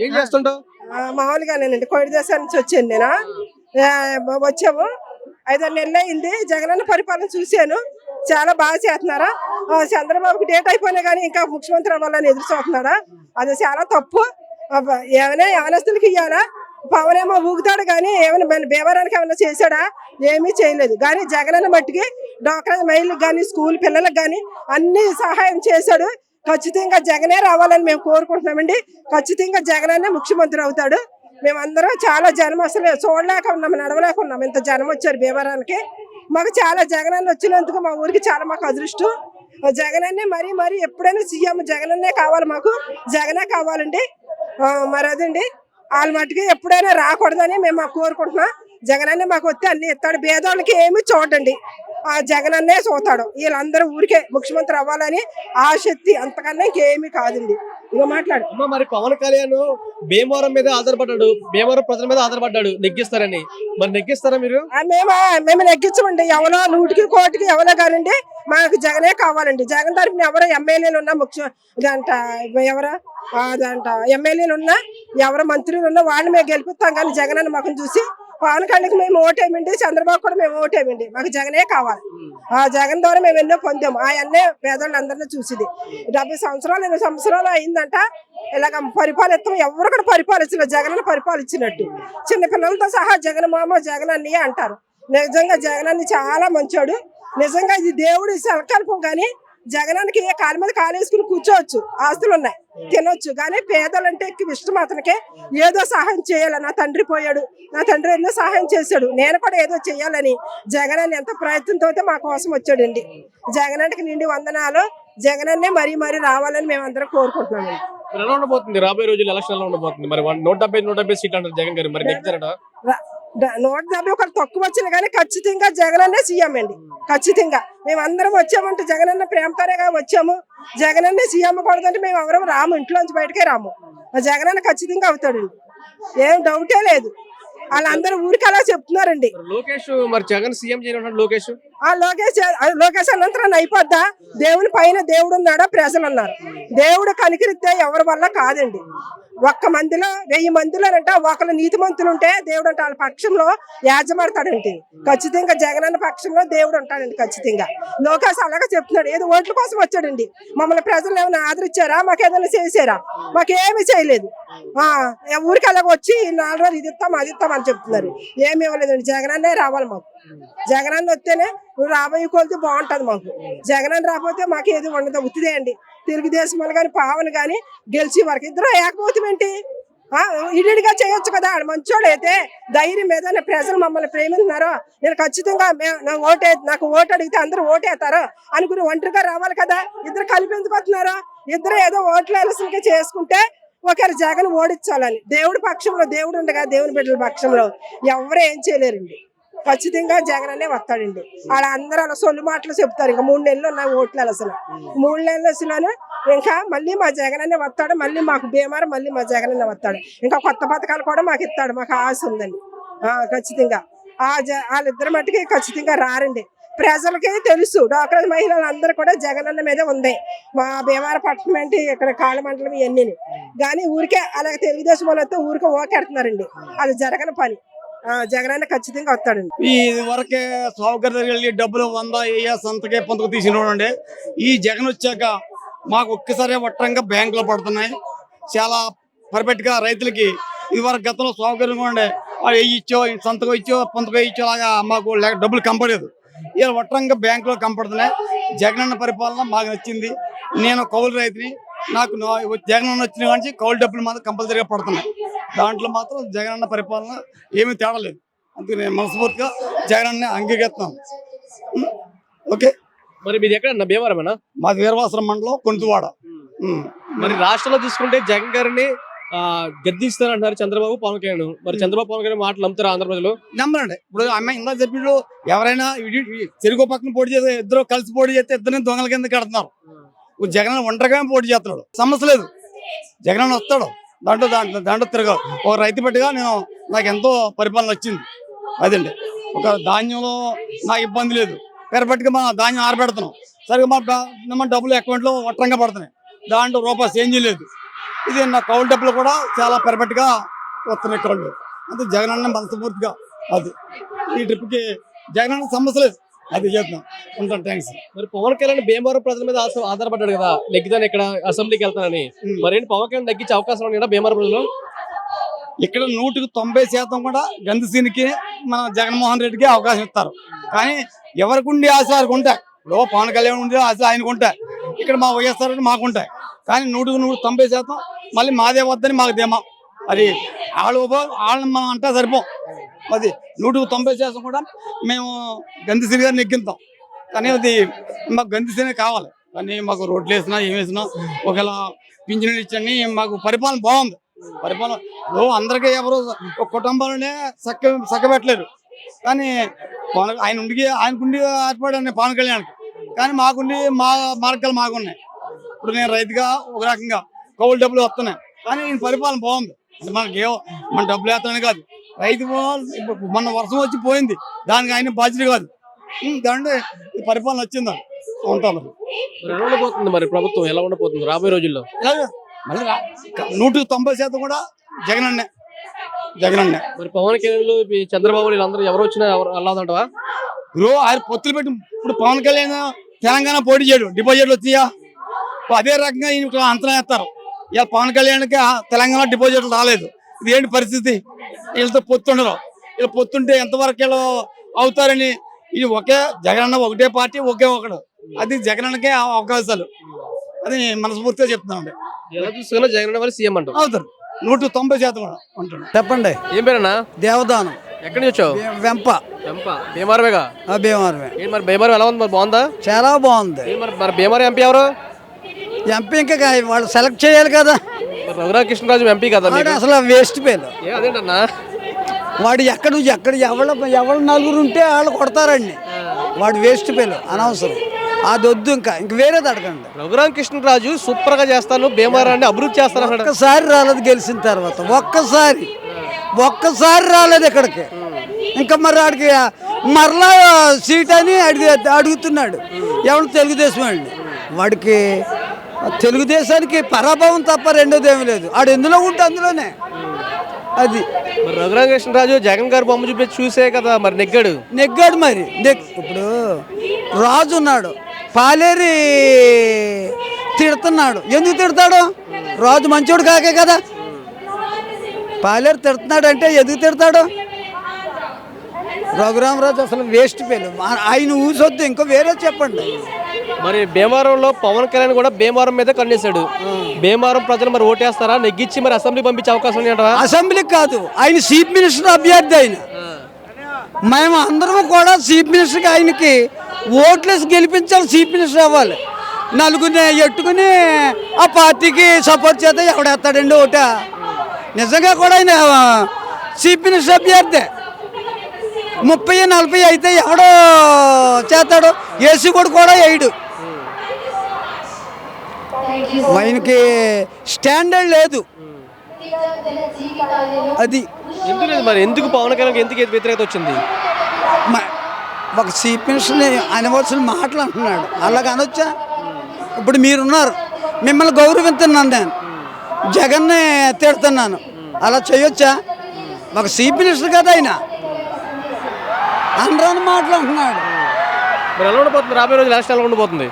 ఏం చేస్తుంటావు? మామూలుగానేనండి. కోడి దేశం నుంచి వచ్చాను నేను. వచ్చాము 5 నెలలు అయింది. జగనన్న పరిపాలన చూశాను. చాలా బాగా చేస్తున్నారా. చంద్రబాబుకి డేట్ అయిపోయినా కానీ ఇంకా ముఖ్యమంత్రి అవ్వాలని ఎదురు చూస్తున్నాడా, అది చాలా తప్పు. ఏమైనా యవనస్తులకి ఇవ్వాలా. పవన్ ఏమో ఊగుతాడు కానీ ఏమైనా మన భీమవరానికి ఏమైనా చేశాడా? ఏమీ చేయలేదు. కానీ జగనన్న మట్టికి డ్వాక్రా మహిళలకు కానీ స్కూల్ పిల్లలకు కానీ అన్ని సహాయం చేశాడు. ఖచ్చితంగా జగనే రావాలని మేము కోరుకుంటున్నామండి. ఖచ్చితంగా జగనన్నే ముఖ్యమంత్రి అవుతాడు. మేమందరం చాలా జనం అసలు చూడలేక ఉన్నాం, నడవలేక ఉన్నాం. ఇంత జనం వచ్చారు భీమవరానికి. మాకు చాలా జగనన్న వచ్చినందుకు మా ఊరికి చాలా మాకు అదృష్టం. జగనన్నే మరీ మరీ ఎప్పుడైనా సీఎం జగనన్నే కావాలి, మాకు జగనే కావాలండి. మరి అదండి వాళ్ళ మట్టుకి ఎప్పుడైనా రాకూడదని మేము కోరుకుంటున్నాం. జగనన్నే మాకు వస్తే అన్ని ఇస్తాడు. పేదవాళ్ళకి ఏమి చూడండి, ఆ జగనన్నే చూస్తాడు. వీళ్ళందరూ ఊరికే ముఖ్యమంత్రి అవ్వాలని ఆశక్తి, అంతకన్నా ఇంకేమీ కాదండి. ఇక మాట్లాడు. మరి పవన్ కళ్యాణ్ భీమవరం మీద ఆధారపడ్డాడు, భీమవరం ప్రజల మీద ఆధారపడ్డాడు నెగ్గిస్తారని. మరి నెగ్గిస్తారా మీరు? మేము నెగ్గించమండి. ఎవరో 100కి 1 ఎవరో కానండి, మాకు జగనే కావాలండి. జగన్ తరఫున ఎవరో ఎమ్మెల్యేలు ఉన్నా ఎవరో ఎమ్మెల్యేలు ఉన్నా ఎవరో మంత్రులు ఉన్నా వాళ్ళు మేము గెలిపిస్తాం. కానీ జగన్ అన్న మాకు చూసి పవన్ కళ్యాణ్కి మేము ఓటేమండి, చంద్రబాబు కూడా మేము ఓటేమండి. మాకు జగనే కావాలి. ఆ జగన్ ద్వారా మేము ఎన్నో పొందాము. ఆయన్నే పేదవాళ్ళందరినీ చూసింది. 70 సంవత్సరాలు 80 సంవత్సరాలు అయిందంట ఇలాగ పరిపాలిస్తాం. ఎవరు కూడా పరిపాలించలేదు, జగన్ పరిపాలించినట్టు. చిన్నపిల్లలతో సహా జగన్ మామ జగన్ అన్నయ్య అంటారు. నిజంగా జగన్ అన్ని చాలా మంచోడు. నిజంగా ఇది దేవుడి సంకల్పం. కానీ జగనానికి కాలు మీద కాలు వేసుకుని కూర్చోవచ్చు, ఆస్తులు ఉన్నాయి, తినొచ్చు. కానీ పేదలంటే ఎక్కువ ఇష్టం అతనికి. ఏదో సహాయం చేయాలి. నా తండ్రి పోయాడు, నా తండ్రి ఎన్నో సహాయం చేశాడు, నేను కూడా ఏదో చేయాలని జగనాన్ని ఎంత ప్రయత్నంతో మా కోసం వచ్చాడండి. జగనానికి నిండి వందనాలు. జగనన్నే మరీ మరీ రావాలని మేమందరం కోరుకుంటున్నామండి. ఎలా ఉండబోతుంది రాబోయే రోజులు? ఎలక్షన్ ఎలా ఉండబోతుంది? మరి 170 సీట్లు అంటారు జగన్ గారు, మరి నెగ్గుతారట? 170 తక్కువ వచ్చినా కానీ ఖచ్చితంగా జగనన్నే సీఎం అండి. ఖచ్చితంగా మేమందరం వచ్చామంటే జగనన్న ప్రేమతోనే వచ్చాము. జగనన్నే సీఎం కూడదంటే మేము ఎవరం రాము, ఇంట్లోంచి బయటకే రాము. జగనన్న ఖచ్చితంగా అవుతాడండి, ఏం డౌటే లేదు. వాళ్ళందరూ ఊరికి అలా చెప్తున్నారండి. లోకేష్ మరి జగన్ సీఎం చేయనున్నాడు. లోకేష్ అనంతరం అయిపోద్దా? దేవుని పైన దేవుడు ఉన్నాడా, ప్రజలు ఉన్నారు. దేవుడు కనికరిస్తే ఎవరి వల్ల కాదండి. 1 మందిలో 1000 మందిలోనంట ఒకళ్ళు నీతి మంతులు ఉంటే దేవుడు అంటే వాళ్ళ పక్షంలో యాజమాడతాడండి. ఖచ్చితంగా జగనన్న పక్షంలో దేవుడు ఉంటాడండి. ఖచ్చితంగా లోకేష్ అలాగే చెప్తున్నాడు. ఏదో ఓట్ల కోసం వచ్చాడండి. మమ్మల్ని ప్రజలు ఏమైనా ఆదరించారా? మాకు ఏదైనా చేసారా? మాకేమి చేయలేదు. ఊరికి అలాగ వచ్చి 4 రోజులు ఇది ఇస్తాం అది ఇస్తాం అని చెప్తున్నారు. ఏమి ఇవ్వలేదండి. జగనన్నే రావాలి మాకు. జగనన్న వస్తేనే రాబోయే కొలితే బాగుంటుంది మాకు. జగనన్న రాకపోతే మాకు ఏది ఉండదు, ఉత్తిదే అండి. తెలుగుదేశం వాళ్ళు కానీ పవన్ కానీ గెలిచి వరకు ఇద్దరు ఏకపోతమేంటి? ఇడిగా చేయొచ్చు కదా. మంచోడు అయితే ధైర్యం మీద ప్రజలు మమ్మల్ని ప్రేమిస్తున్నారు, నేను ఖచ్చితంగా నాకు ఓటు అడిగితే అందరూ ఓటేస్తారు అనుకుని ఒంటరిగా రావాలి కదా. ఇద్దరు కలిపి ఎందుకు వస్తున్నారు? ఇద్దరు ఏదో ఓట్ల ఎలసలకి చేసుకుంటే ఒకరి జగన్ ఓడించాలని. దేవుడి పక్షంలో దేవుడు ఉండగా దేవుని బిడ్డల పక్షంలో ఎవరు ఏం చేయలేరండి. ఖచ్చితంగా జగన్ అనే వస్తాడండి. వాళ్ళందరూ అలా సొల్లు మాటలు చెప్తారు. ఇంకా 3 నెలలు ఉన్నాయి ఓట్లు అసలు. 3 నెలలు అసలు ఇంకా మళ్ళీ మా జగన్ అనే వస్తాడు. మళ్ళీ మాకు భీమవరం మళ్ళీ మా జగన్ అనే వస్తాడు. ఇంకా కొత్త పథకాలు కూడా మాకు ఇస్తాడు. మాకు ఆశ ఉందండి. ఖచ్చితంగా వాళ్ళిద్దరి మట్టుకి ఖచ్చితంగా రారండి. ప్రజలకి తెలుసు, డ్వాక్రా మహిళలందరూ కూడా జగన్ అన్న మీదే ఉంది. మా భీమవరం పట్టణం ఏంటి, ఇక్కడ కాళమండలం ఇవన్నీ. కానీ ఊరికే అలాగే తెలుగుదేశం వాళ్ళతో ఊరికే ఓకేడుతున్నారండి. అది జరగని పని. జగన్ ఖచ్చితంగా వస్తాడండి. ఈ వరకే సౌకర్యం వెళ్ళి డబ్బులు 100 సంతకే పొంతకు తీసినోడండి. ఈ జగన్ వచ్చాక మాకు ఒక్కసారి వట్టంగా బ్యాంకులో పడుతున్నాయి. చాలా పర్ఫెక్ట్ గా రైతులకి ఇది వరకు గతంలో సౌకర్యంగా ఉండే ఇచ్చో సంతకం ఇచ్చో పొంతకో ఇచ్చో లాగా మాకు డబ్బులు కంపలేదు. ఇలా వట్టంగా బ్యాంకులో కంపడుతున్నాయి. జగనన్న పరిపాలన మాకు నచ్చింది. నేను కౌలు రైతుని. నాకు జగనన్న వచ్చిన కానీ కౌలు డబ్బులు మాత్రం కంపల్సరీగా పడుతున్నాయి. దాంట్లో మాత్రం జగనన్న పరిపాలన ఏమీ తేడా లేదు. అందుకే నేను మనస్ఫూర్తిగా జగనన్న అంగీకరిస్తున్నాను. ఓకే. మరి మీది ఎక్కడ భీమవరమేనా? మాది వీరవాసరం మండలం, కొంతువాడ. మరి రాష్ట్రంలో చూసుకుంటే జగన్ గారిని గద్దిస్తారంటారు చంద్రబాబు పవన్ కళ్యాణ్. మరి చంద్రబాబు పవన్ కళ్యాణ్ మాటలు నమ్ముతారా ఆంధ్ర ప్రజలు? నమ్మరండి. ఇప్పుడు అమ్మాయి ఇందా చెప్పినప్పుడు ఎవరైనా చెరుకు పక్కన పోటీ చేస్తే ఇద్దరు కలిసి పోటీ చేస్తే ఇద్దరిని దొంగల కింద కడుతున్నారు. జగన్ ఒంటరిగా పోటీ చేస్తున్నాడు. సమస్య లేదు, జగన్ వస్తాడు. దాంట్లో తిరగాలి. ఒక రైతు బిడ్డగా నాకు ఎంతో పరిపాలన వచ్చింది. అదండి. ఒక ధాన్యంలో నాకు ఇబ్బంది లేదు. పెరపట్టుగా మన ధాన్యం ఆరబెడుతున్నాం. సరిగ్గా మన డబ్బులు అకౌంట్లో వట్టంగా పడుతున్నాయి. దాంట్లో రూపాయి చేంజ్ లేదు. ఇది నా కౌలు డబ్బులు కూడా చాలా పర్ఫెక్ట్గా వస్తున్నాయి కౌలు. అంటే జగన్ అన్న మనస్ఫూర్తిగా అది ఈ ట్రిప్కి జగన్ అన్న సమస్య లేదు, అది చేద్దాం. ఉంటాను, థ్యాంక్స్. మరి పవన్ కళ్యాణ్ భీమవరం ప్రజల మీద ఆధారపడ్డాడు కదా, నెగ్గుతాను ఇక్కడ అసెంబ్లీకి వెళ్తానని. మరేంటి పవన్ కళ్యాణ్ తగ్గించే అవకాశం ఉంది భీమవరం ప్రజలు? ఇక్కడ 190% కూడా గంధసీనికి మన జగన్మోహన్ రెడ్డికి అవకాశం ఇస్తారు. కానీ ఎవరికి ఉండే ఆశ వారికి ఉంటాయి. ఇప్పుడు పవన్ కళ్యాణ్ ఉండే ఆశ ఆయనకు ఉంటాయి, ఇక్కడ మా వైఎస్ఆర్ మాకుంటాయి. కానీ 190% మళ్ళీ మాదే వద్దని మాకు ధీమా. అది వాళ్ళని మనం అంటే సరిపోం. అది 190% కూడా మేము గంధసీని గారిని నెగ్గిస్తాం. కానీ అది మాకు గంధసీనే కావాలి. కానీ మాకు రోడ్లు వేసినా ఏం వేసినా ఒకవేళ పింఛన్లు ఇచ్చని మాకు పరిపాలన బాగుంది. పరిపాలన అందరికీ ఎవరు ఒక కుటుంబంలోనే చక్కబెట్టలేరు. కానీ ఆయనకుండి ఏర్పడాను పవన్ కళ్యాణ్కి. కానీ మాకుండి మా మార్గాలు మాకున్నాయి. ఇప్పుడు నేను రైతుగా ఒక రకంగా కౌలు డబ్బులు వస్తున్నాయి. కానీ ఈయన పరిపాలన బాగుంది. అంటే మన డబ్బులు వేస్తానే కాదు, రైతు మొన్న వర్షం వచ్చి పోయింది, దానికి ఆయన బాధ్యత కాదు. దాంట్లో ఈ పరిపాలన వచ్చిందా ఉంటాం. మరి ఎలా ఉండబోతుంది మరి ప్రభుత్వం, ఎలా ఉండబోతుంది రాబోయే రోజుల్లో? మళ్ళీ 190% కూడా జగన్ అన్నే. మరి పవన్ కళ్యాణ్ చంద్రబాబు వీళ్ళందరూ ఎవరు వచ్చినా అల్లాదంటవా? ఇప్పుడు ఆయన పొత్తులు పెట్టి ఇప్పుడు పవన్ కళ్యాణ్ తెలంగాణ పోటీ చేయడు, డిపాజిట్లు వచ్చియా. అదే రకంగా ఈయన అంచనా వేస్తారు. ఇలా పవన్ కళ్యాణ్కి తెలంగాణ డిపాజిట్లు రాలేదు, ఇది ఏంటి పరిస్థితి? వీళ్ళతో పొత్తుండరు. వీళ్ళు పొత్తుంటే ఎంతవరకు వీళ్ళు అవుతారని ఇది జగన్ అన్న ఒకటే పార్టీ ఒకడు, అది జగన్ అన్నకే అవకాశాలు. అది మనస్ఫూర్తిగా చెప్తున్నామండి. ఎలా చూసుకున్నా జగన్ అన్న సీఎం అంటారు. అవుతారు 190% కూడా ఉంటాడు. చెప్పండి. ఏం పేరన్నా? దేవదానం. ఎక్కడి నుంచి వచ్చావు? వెంప. భీమవరమేగా? భీమవరమే. మరి భీమవరం ఎలా ఉంది? మరి బాగుందా? చాలా బాగుంది. మరి భీమవరం ఎంపీ ఎవరు? ఎంపీ ఇంకా వాళ్ళు సెలెక్ట్ చేయాలి కదా. రఘురామకృష్ణరాజు ఎంపీ కదా, అసలు వేస్ట్ పేరు. అదేంటన్నా వాడు ఎక్కడ ఎవరు నలుగురు ఉంటే వాళ్ళు కొడతారండి. వాడు వేస్ట్ పేరు, అనవసరం. అది వద్దు, ఇంకా వేరేది అడగండి. రఘురామకృష్ణరాజు సూపర్ గా చేస్తాను భీమవరాన్ని అభివృద్ధి చేస్తాను. ఒక్కసారి రాలేదు గెలిచిన తర్వాత, ఒక్కసారి రాలేదు ఇక్కడికి. ఇంకా మరి వాడికి మరలా సీట్ అని అడుగుతున్నాడు. ఎవరు తెలుగుదేశం అండి. వాడికి తెలుగుదేశానికి పరాభవం తప్ప రెండోది ఏమీ లేదు. ఆడు ఎందులో ఉంటే అందులోనే. అది రఘురామకృష్ణరాజు జగన్ గారు బొమ్మ చూసే కదా మరి నెగ్గాడు. మరి ఇప్పుడు రాజు ఉన్నాడు, పాలేరి తిడుతున్నాడు. ఎందుకు తిడతాడు? రాజు మంచోడు కాకే కదా. పాలేరు తిడుతున్నాడు అంటే ఎందుకు తిడతాడు? రఘురామరాజు అసలు వేస్ట్ పేరు. ఆయన ఊసొద్దు, ఇంకో వేరే చెప్పండి. మరి భీమవరంలో పవన్ కళ్యాణ్ కూడా భీమవరం మీద కన్నేశాడు. భీమవరం ప్రజలు మరి ఓటేస్తారా? నెగ్గించి మరి అసెంబ్లీ పంపించే అవకాశం ఉంది. అసెంబ్లీకి కాదు, ఆయన చీఫ్ మినిస్టర్ అభ్యర్థి. ఆయన మేము అందరం కూడా చీఫ్ మినిస్టర్కి ఆయనకి ఓట్లేసి గెలిపించాలి. చీఫ్ మినిస్టర్ అవ్వాలి. నలుగురిని ఎట్టుకుని ఆ పార్టీకి సపోర్ట్ చేస్తే ఎవడేస్తాడండి ఓట? నిజంగా కూడా ఆయన చీఫ్ మినిస్టర్ అభ్యర్థి. 30-40 అయితే ఎవడో చేస్తాడు? ఏసీ కూడా వేయడు. ఆయనకి స్టాండర్డ్ లేదు. అది ఎందుకు లేదు మరి? ఎందుకు పవన్ కళ్యాణ్ ఎందుకు వ్యతిరేకత వచ్చింది? ఒక చీఫ్ మినిస్టర్ని అనవలసిన మాటలు అంటున్నాడు. అలాగ అనొచ్చా? ఇప్పుడు మీరున్నారు, మిమ్మల్ని గౌరవిస్తున్నాను, నేను జగన్ని తిడుతున్నాను, అలా చేయొచ్చా? ఒక చీఫ్ మినిస్టర్ కదా ఆయన, అనరాని మాటలు అంటున్నాడు. మరి ఎలా ఉండబోతుంది రాబోయే రోజులు? ఎలక్షన్ ఎలా ఉండబోతుంది?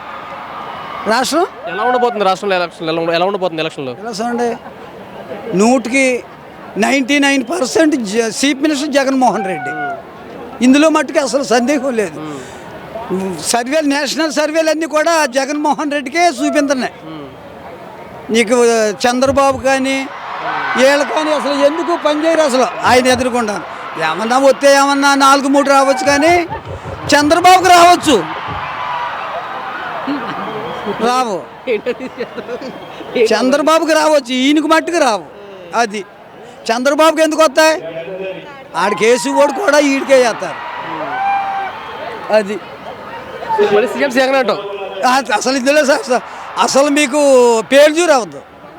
రాష్ట్రం ఎలా ఉండబోతుంది? రాష్ట్రంలో ఎలక్షన్ ఎలా ఉండబోతుంది? ఎలక్షన్లో అండి 99% చీఫ్ మినిస్టర్ జగన్మోహన్ రెడ్డి. ఇందులో మట్టుకు అసలు సందేహం లేదు. సర్వేలు, నేషనల్ సర్వేలు అన్నీ కూడా జగన్మోహన్ రెడ్డికే చూపించున్నాయి. నీకు చంద్రబాబు కానీ వీళ్ళు కానీ అసలు ఎందుకు పనిచేయరు అసలు ఆయన ఎదుర్కొంటాను. ఏమన్నా వస్తే ఏమన్నా 4-3 రావచ్చు, కానీ చంద్రబాబుకి రావచ్చు, రావు. చంద్రబాబుకి రావచ్చు, ఈయనకు మట్టుకు రావు. అది చంద్రబాబుకి ఎందుకు వస్తాయి? ఆడికి కేసు కూడా ఈడికే చేస్తారు. అది సీఎం జగన్ అంటాం. అసలు ఇందులో అసలు మీకు పేరు చూరవద్దు.